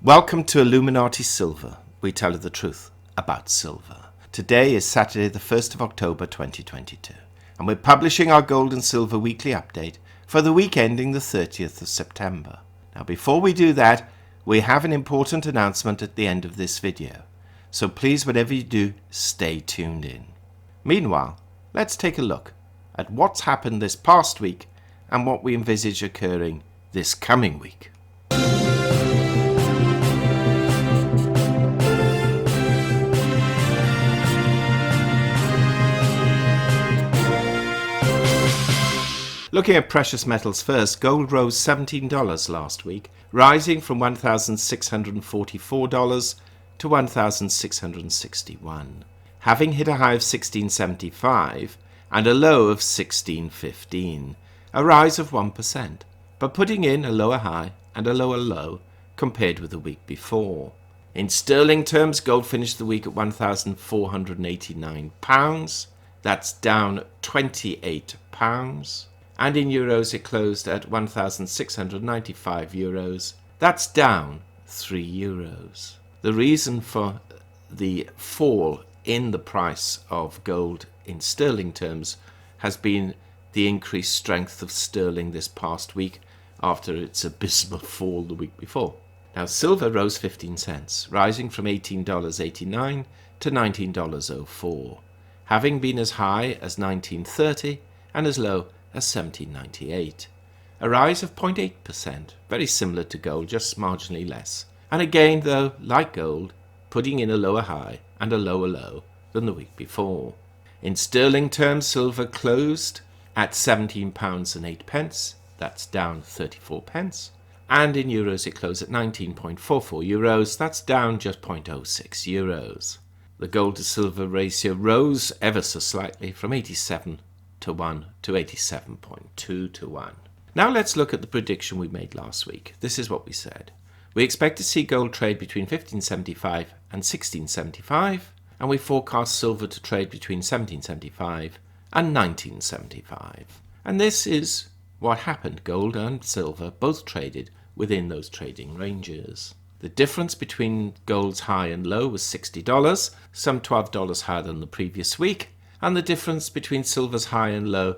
Welcome to Illuminati Silver. We tell you the truth about silver. Today is Saturday the 1st of October 2022 and we're publishing our gold and silver weekly update for the week ending the 30th of September. Now before we do that, we have an important announcement at the end of this video. So please, whatever you do, stay tuned in. Meanwhile, let's take a look at what's happened this past week and what we envisage occurring this coming week. Looking at precious metals first, gold rose $17 last week, rising from $1,644 to $1,661, having hit a high of $1,675 and a low of $1,615, a rise of 1%, but putting in a lower high and a lower low compared with the week before. In sterling terms, gold finished the week at £1,489, that's down £28. And in euros it closed at €1,695, that's down €3. The reason for the fall in the price of gold in sterling terms has been the increased strength of sterling this past week after its abysmal fall the week before. Now silver rose 15 cents, rising from $18.89 to $19.04, having been as high as $19.30 and as low as $17.98, a rise of 0.8%, very similar to gold, just marginally less. And again, though, like gold, putting in a lower high and a lower low than the week before. In sterling terms, silver closed at £17.08, that's down 34 pence. And in euros, it closed at 19.44 euros, that's down just 0.06 euros. The gold to silver ratio rose ever so slightly from 87 to 1 to 87.2 to 1. Now let's look at the prediction we made last week. This is what we said. We expect to see gold trade between $15.75 and $16.75, and we forecast silver to trade between $17.75 and $19.75. And this is what happened. Gold and silver both traded within those trading ranges. The difference between gold's high and low was $60, some $12 higher than the previous week, and the difference between silver's high and low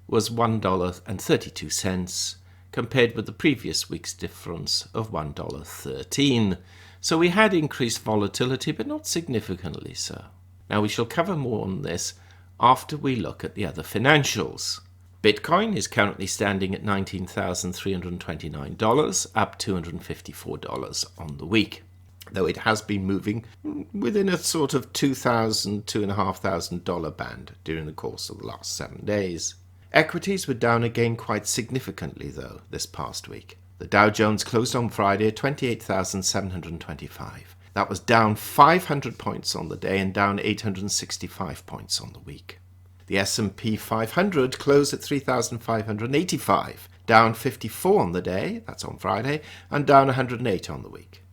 was $1.32, compared with the previous week's difference of $1.13. So we had increased volatility, but not significantly so. Now we shall cover more on this after we look at the other financials. Bitcoin is currently standing at $19,329, up $254 on the week, though it has been moving within a sort of $2,000, $2,500 band during the course of the last 7 days. Equities were down again quite significantly, though, this past week. The Dow Jones closed on Friday at 28,725. That was down 500 points on the day and down 865 points on the week. The S&P 500 closed at 3,585, down 54 on the day, that's on Friday, and down 108 on the week.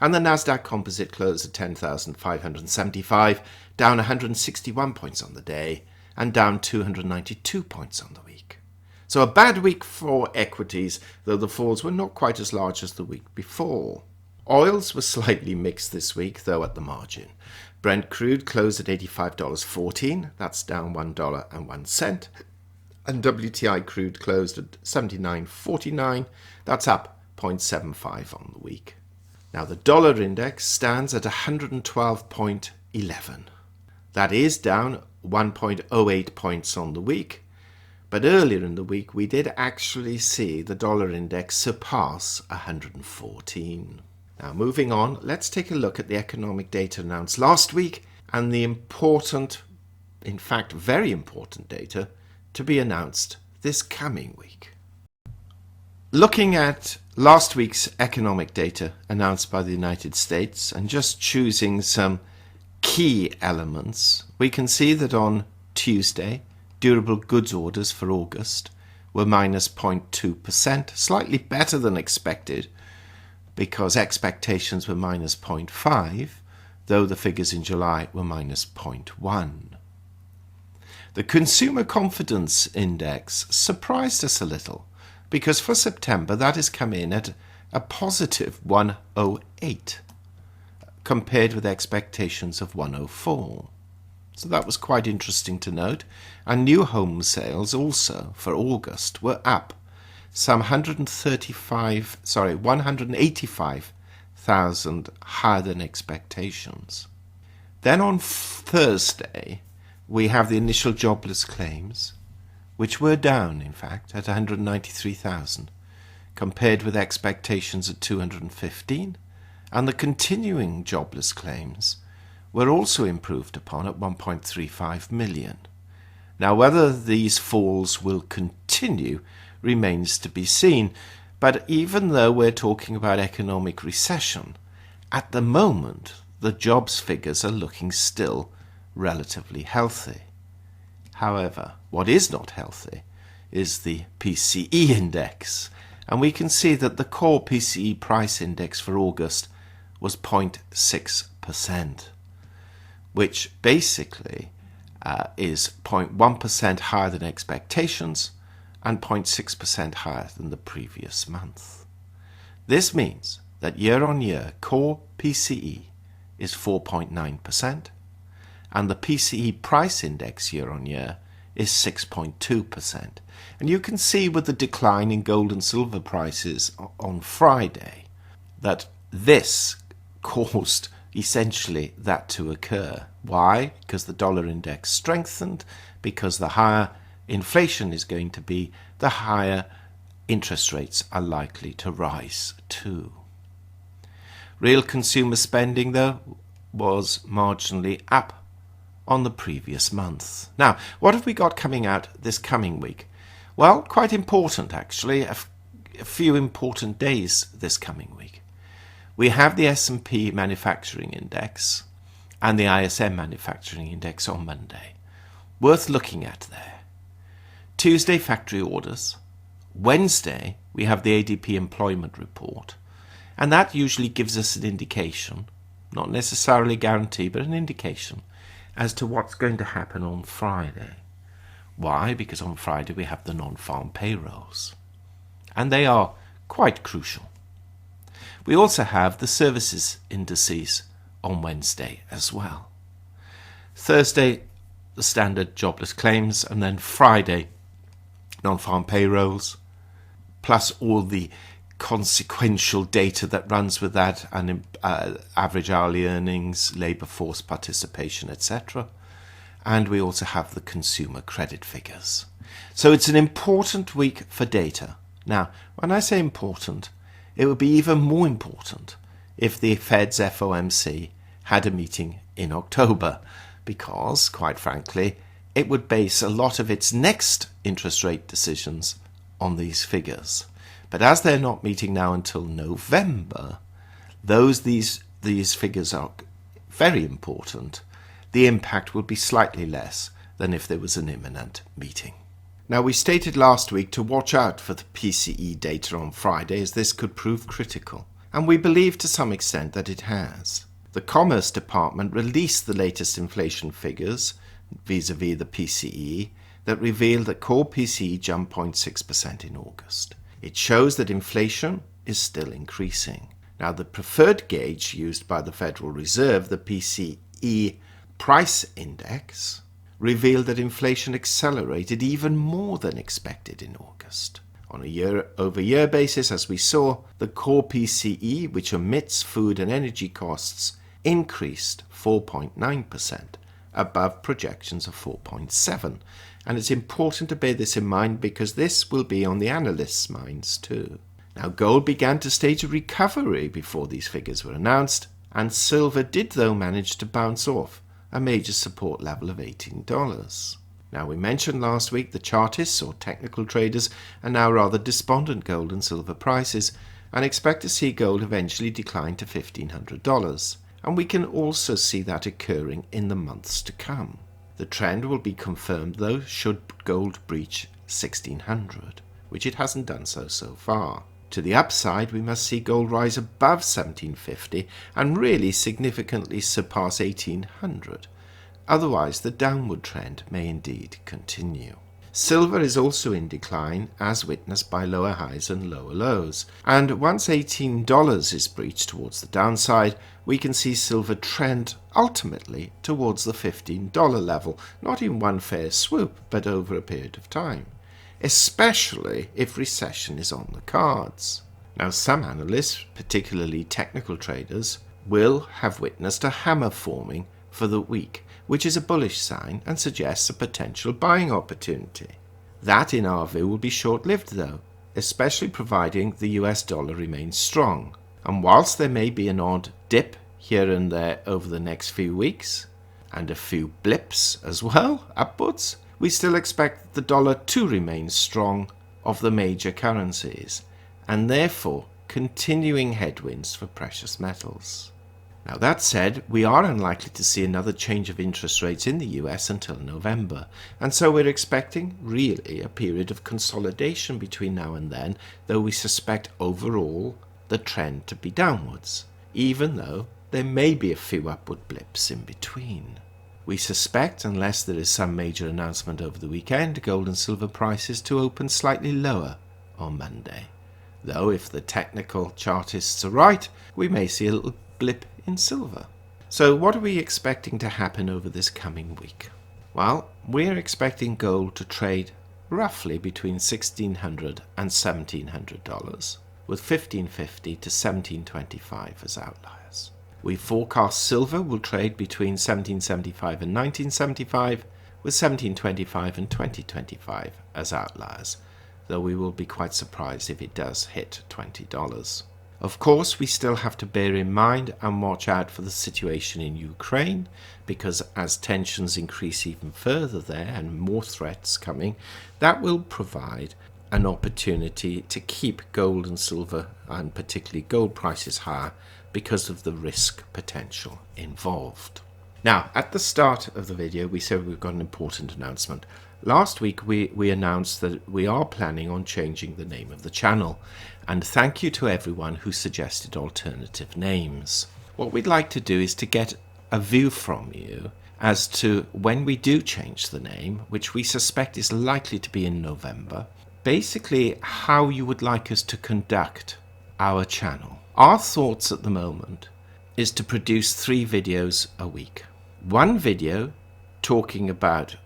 And the Nasdaq Composite closed at 10,575, down 161 points on the day, and down 292 points on the week. So a bad week for equities, though the falls were not quite as large as the week before. Oils were slightly mixed this week, though at the margin. Brent crude closed at $85.14, that's down $1.01, and WTI crude closed at $79.49, that's up 0.75 on the week. Now the dollar index stands at 112.11. That is down 1.08 points on the week, but earlier in the week we did actually see the dollar index surpass 114. Now moving on, let's take a look at the economic data announced last week and the important, in fact very important data to be announced this coming week. Looking at last week's economic data announced by the United States and just choosing some key elements, we can see that on Tuesday, durable goods orders for August were minus 0.2%, slightly better than expected because expectations were minus 0.5, though the figures in July were minus 0.1. The Consumer Confidence Index surprised us a little, because for September that has come in at a positive 108, compared with expectations of 104. So that was quite interesting to note. And new home sales also for August were up some 185,000 higher than expectations. Then on Thursday, we have the initial jobless claims, which were down, in fact, at 193,000, compared with expectations at 215, and the continuing jobless claims were also improved upon at 1.35 million. Now, whether these falls will continue remains to be seen, but even though we're talking about economic recession, at the moment the jobs figures are looking still relatively healthy. However, what is not healthy is the PCE index, and we can see that the core PCE price index for August was 0.6%, which basically is 0.1% higher than expectations and 0.6% higher than the previous month. This means that year-on-year core PCE is 4.9%, and the PCE price index year-on-year is 6.2%. And you can see with the decline in gold and silver prices on Friday that this caused essentially that to occur. Why? Because the dollar index strengthened, because the higher inflation is going to be, the higher interest rates are likely to rise too. Real consumer spending, though, was marginally up on the previous month. Now, what have we got coming out this coming week? Well, quite important actually, a few important days this coming week. We have the S&P Manufacturing Index and the ISM Manufacturing Index on Monday. Worth looking at there. Tuesday, factory orders. Wednesday, we have the ADP employment report. And that usually gives us an indication, not necessarily a guarantee, but an indication as to what's going to happen on Friday. Why? Because on Friday we have the non-farm payrolls. And they are quite crucial. We also have the services indices on Wednesday as well. Thursday, the standard jobless claims, and then Friday, non-farm payrolls, plus all the consequential data that runs with that, and average hourly earnings, labour force participation, etc. And we also have the consumer credit figures. So it's an important week for data. Now, when I say important, it would be even more important if the Fed's FOMC had a meeting in October, because, quite frankly, it would base a lot of its next interest rate decisions on these figures. But as they're not meeting now until November, these figures are very important. The impact will be slightly less than if there was an imminent meeting. Now, we stated last week to watch out for the PCE data on Friday, as this could prove critical, and we believe to some extent that it has. The Commerce Department released the latest inflation figures vis-à-vis the PCE that revealed that core PCE jumped 0.6% in August. It shows that inflation is still increasing. Now, the preferred gauge used by the Federal Reserve, the PCE price index, revealed that inflation accelerated even more than expected in August. On a year-over-year basis, as we saw, the core PCE, which omits food and energy costs, increased 4.9%, above projections of 4.7%. And it's important to bear this in mind because this will be on the analysts' minds too. Now, gold began to stage a recovery before these figures were announced, and silver did though manage to bounce off a major support level of $18. Now, we mentioned last week the chartists or technical traders are now rather despondent gold and silver prices and expect to see gold eventually decline to $1,500. And we can also see that occurring in the months to come. The trend will be confirmed though should gold breach 1,600, which it hasn't done so far. To the upside, we must see gold rise above 1,750 and really significantly surpass 1,800. Otherwise, the downward trend may indeed continue. Silver is also in decline, as witnessed by lower highs and lower lows. And once $18 is breached towards the downside, we can see silver trend ultimately towards the $15 level, not in one fair swoop, but over a period of time, especially if recession is on the cards. Now, some analysts, particularly technical traders, will have witnessed a hammer forming for the week, which is a bullish sign and suggests a potential buying opportunity. That, in our view, will be short-lived though, especially providing the US dollar remains strong. And whilst there may be an odd dip here and there over the next few weeks, and a few blips as well upwards, we still expect the dollar to remain strong of the major currencies, and therefore continuing headwinds for precious metals. Now, that said, we are unlikely to see another change of interest rates in the US until November, and so we're expecting really a period of consolidation between now and then, though we suspect overall the trend to be downwards, even though there may be a few upward blips in between. We suspect, unless there is some major announcement over the weekend, gold and silver prices to open slightly lower on Monday, though if the technical chartists are right, we may see a little blip in silver. So what are we expecting to happen over this coming week? Well, we're expecting gold to trade roughly between $1,600 and $1,700, with $1,550 to $1,725 as outliers. We forecast silver will trade between $1,775 and $1,975, with $1,725 and $2,025 as outliers, though we will be quite surprised if it does hit $20. Of course, we still have to bear in mind and watch out for the situation in Ukraine, because as tensions increase even further there and more threats coming, that will provide an opportunity to keep gold and silver, and particularly gold prices, higher because of the risk potential involved. Now, at the start of the video, we said we've got an important announcement. Last week, we announced that we are planning on changing the name of the channel, and thank you to everyone who suggested alternative names. What we'd like to do is to get a view from you as to when we do change the name, which we suspect is likely to be in November, basically how you would like us to conduct our channel. Our thoughts at the moment is to produce 3 videos a week. One video talking about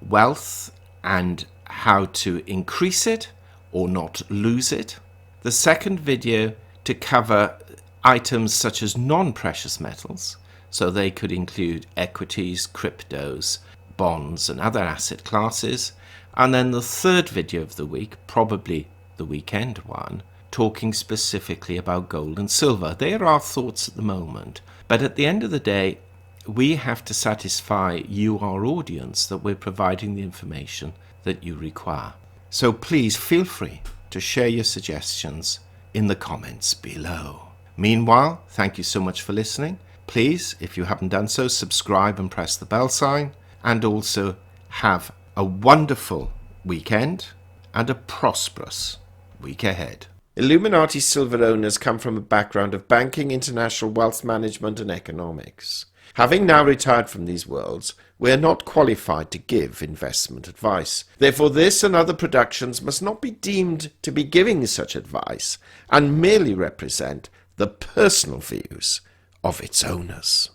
wealth and how to increase it or not lose it. The second video to cover items such as non-precious metals, so they could include equities, cryptos, bonds and other asset classes. And then the third video of the week, probably the weekend one, talking specifically about gold and silver. They are our thoughts at the moment, but at the end of the day, we have to satisfy you, our audience, that we're providing the information that you require. So please feel free to share your suggestions in the comments below. Meanwhile, thank you so much for listening. Please, if you haven't done so, subscribe and press the bell sign, and also have a wonderful weekend and a prosperous week ahead. Illuminati silver owners come from a background of banking, international wealth management and economics. Having now retired from these worlds, we are not qualified to give investment advice. Therefore, this and other productions must not be deemed to be giving such advice and merely represent the personal views of its owners.